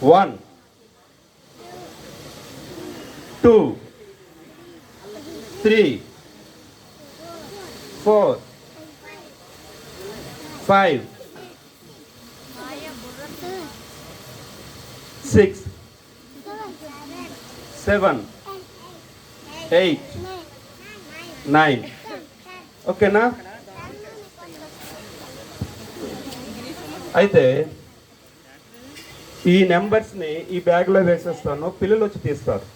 1 2 3 4 5 6 7 8 9 ఓకేనా? అయితే ఈ నెంబర్స్ని ఈ బ్యాగ్లో వేసేస్తాను, పిల్లలు వచ్చి తీస్తారు.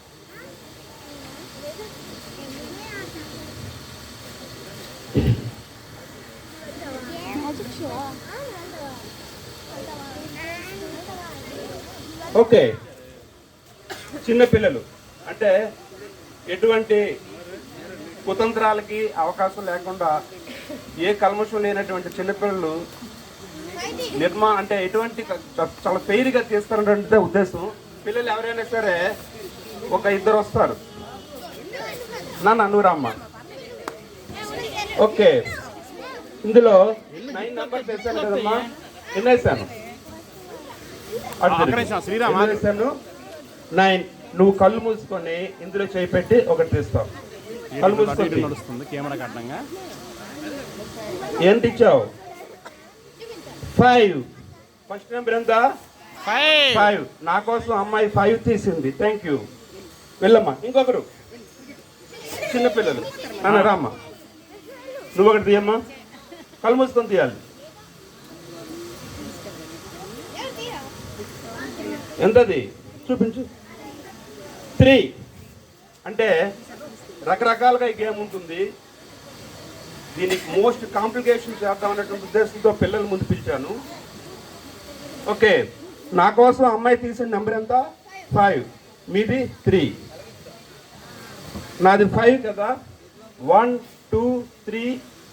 ఓకే, చిన్నపిల్లలు అంటే ఎటువంటి కుతంత్రాలకి అవకాశం లేకుండా ఏ కల్మషం లేనటువంటి చిన్నపిల్లలు అంటే ఎటువంటి చాలా ఫెయిర్గా తీస్తారనే ఉద్దేశం. పిల్లలు ఎవరైనా సరే ఒక ఇద్దరు వస్తారు. నువ్వు రామ్మ. ఓకే, ఇందులో 9 నెంబర్స్ వేసాను కదమ్మా. ఎన్ని వేసాను? 9. నువ్వు కళ్ళు మూసుకొని ఇందులో చేయి పెట్టి ఒకటి తీస్తావు. కళ్ళు మూసుకొని కెమెరా కట్టంగా ఏంటి ఇచ్చావు? 5. ఫస్ట్ నెంబర్ ఎంత? 5. నా కోసం అమ్మాయి 5 తీసింది. Thank you. వెళ్ళమ్మా. ఇంకొకరు చిన్నపిల్లలు. రామ్మా, నువ్వు ఒకటి తీయమ్మా. కళ్ళు మూసుకొని తీయాలి. ఎంతది చూపించు. 3. అంటే రకరకాలుగా ఈ గేమ్ ఉంటుంది. దీనికి మోస్ట్ కాంప్లికేషన్ చేద్దామనేటువంటి ఉద్దేశంతో పిల్లల ముందు పిలిచాను. ఓకే, నా కోసం అమ్మాయి తీసిన నెంబర్ ఎంత? 5. మీది 3. నాది 5 కదా. 1 2 3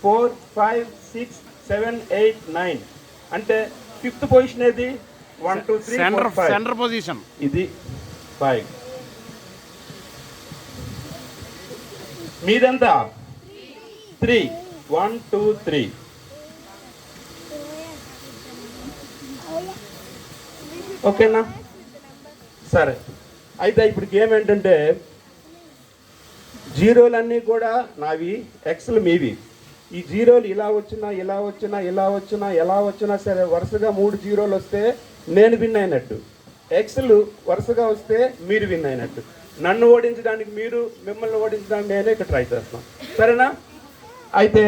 4 5 6 7 8 9. అంటే 5th పొజిషన్ ఏది? 1 2 3 4 5 సెంటర్ పొజిషన్. ఇది 5. మీదెంత? 3. 1 2 3. ఓకేనా? సరే, అయితే ఇప్పుడు గేమ్ ఏంటంటే జీరోలన్నీ కూడా నావి, ఎక్స్లు మీవి. ఈ జీరోలు ఇలా వచ్చినా ఇలా వచ్చినా ఇలా వచ్చినా ఎలా వచ్చినా సరే వరుసగా 3 జీరోలు వస్తే నేను విన్ అయినట్టు. ఎక్స్లు వరుసగా వస్తే మీరు విన్ అయినట్టు. నన్ను ఓడించడానికి మీరు, మిమ్మల్ని ఓడించడానికి నేనే ఇక్కడ ట్రై చేస్తాను. సరేనా? అయితే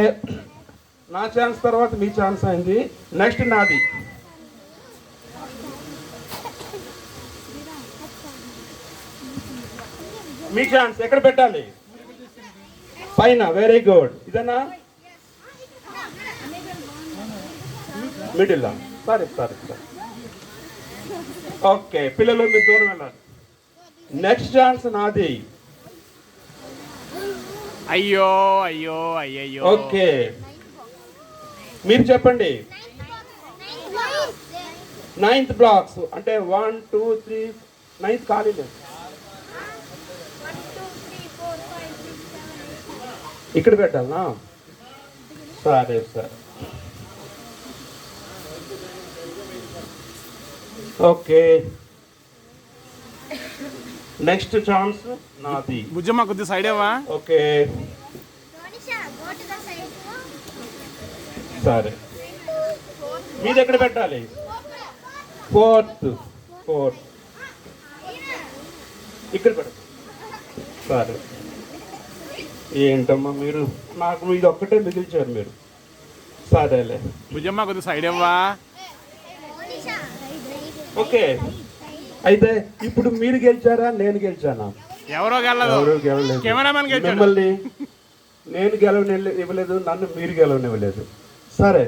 నా ఛాన్స్ తర్వాత మీ ఛాన్స్ అయింది. నెక్స్ట్ నాది. మీ ఛాన్స్ ఎక్కడ పెట్టాలి? పైన. Very good. ఇదేనా? మిడిల్. సరే. ఓకే, పిల్లలు మీరు దూరం వెళ్ళాలి. నెక్స్ట్ ఛాన్స్ నాది. అయ్యో. ఓకే, మీరు చెప్పండి. 9th బ్లాక్స్ అంటే 1 2 3. 9th ఖాళీ లేదు. ఇక్కడ పెట్టాలనా? సరే. ఓకే, నెక్స్ట్ ఛాన్స్ నాది. బుజ్జమ్మ కొద్ది సైడ్ ఏవా? ఓకే, సరే. మీది ఎక్కడ పెట్టాలి? 4th. ఇక్కడ పెట్టాలి. సరే. ఏంటమ్మా మీరు, నాకు ఇది ఒక్కటే మిగిల్చారు మీరు. సరేలే. బుజ్జమ్మ కొద్ది సైడ్ ఏవా? ఓకే, అయితే ఇప్పుడు మీరు గెలిచారా నేను గెలిచానా? ఎవరో గెలలేదు. మిమ్మల్ని నేను ఇవ్వలేదు, నన్ను మీరు గెలవనివ్వలేదు. సరే,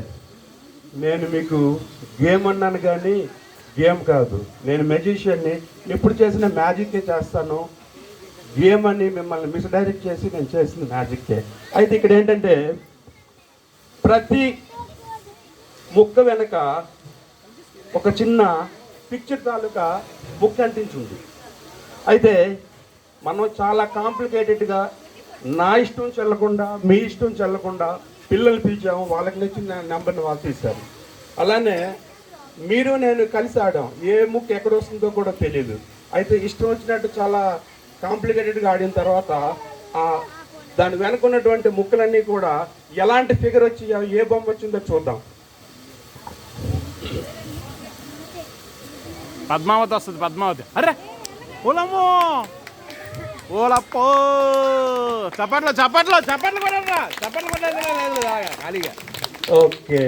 నేను మీకు గేమ్ అన్నాను కానీ గేమ్ కాదు. నేను మెజిషియన్ని. ఎప్పుడు చేసిన మ్యాజిక్కే చేస్తాను. గేమ్ అని మిమ్మల్ని మిస్డైరెక్ట్ చేసి నేను చేసిన మ్యాజిక్కే. అయితే ఇక్కడ ఏంటంటే ప్రతి ముక్క వెనక ఒక చిన్న పిక్చర్ తాలూకా బుక్ అంటించింది. అయితే మనం చాలా కాంప్లికేటెడ్గా నా ఇష్టం చెల్లకుండా, మీ ఇష్టం చెల్లకుండా పిల్లలు పిలిచాము. వాళ్ళకి నచ్చిన నెంబర్ని వాళ్ళు తీశారు. అలానే మీరు నేను కలిసి ఆడాం. ఏ ముక్క ఎక్కడ వస్తుందో కూడా తెలియదు. అయితే ఇష్టం వచ్చినట్టు చాలా కాంప్లికేటెడ్గా ఆడిన తర్వాత దాని వెనక ఉన్నటువంటి ముక్కలన్నీ కూడా ఎలాంటి ఫిగర్ వచ్చి ఏ బొమ్మ వచ్చిందో చూద్దాం. పద్మావతి వస్తుంది, పద్మావతి. అరే ఓలమ్మో, ఓలప్పో. చప్పట్లు చప్పట్లు చప్పట్లు కొట్టరా, చప్పట్లు కొట్టేది లేదు ఖాళీగా. Okay,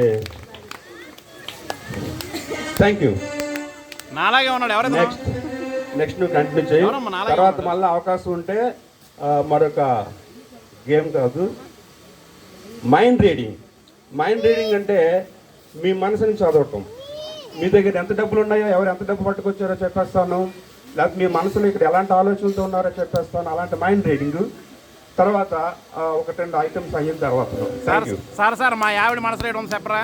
thank you. నాలాగే ఉన్నాడు. ఎవరైనా నెక్స్ట్ నువ్వు కంటిన్యూ చేయి. ఎవరమ్మా నాలాగే తర్వాత ఉన్నాడు? మళ్ళీ అవకాశం ఉంటే మరొక గేమ్ కాదు, మైండ్ రీడింగ్. మైండ్ రీడింగ్ అంటే మీ మనసుని చదవటం. మీ దగ్గర ఎంత డబ్బులు ఉన్నాయో, ఎవరు ఎంత డబ్బు పట్టుకొచ్చారో చెప్పేస్తాను, లేకపోతే మీ మనసులో ఇక్కడ ఎలాంటి ఆలోచనలతో ఉన్నారో చెప్పేస్తాను. అలాంటి మైండ్ రీడింగ్. తర్వాత ఒకటి రెండు ఐటమ్స్ అయిన తర్వాత సార్ సార్ మా ఆవిడ మనసులో ఏడు ఉంది చెప్పరా.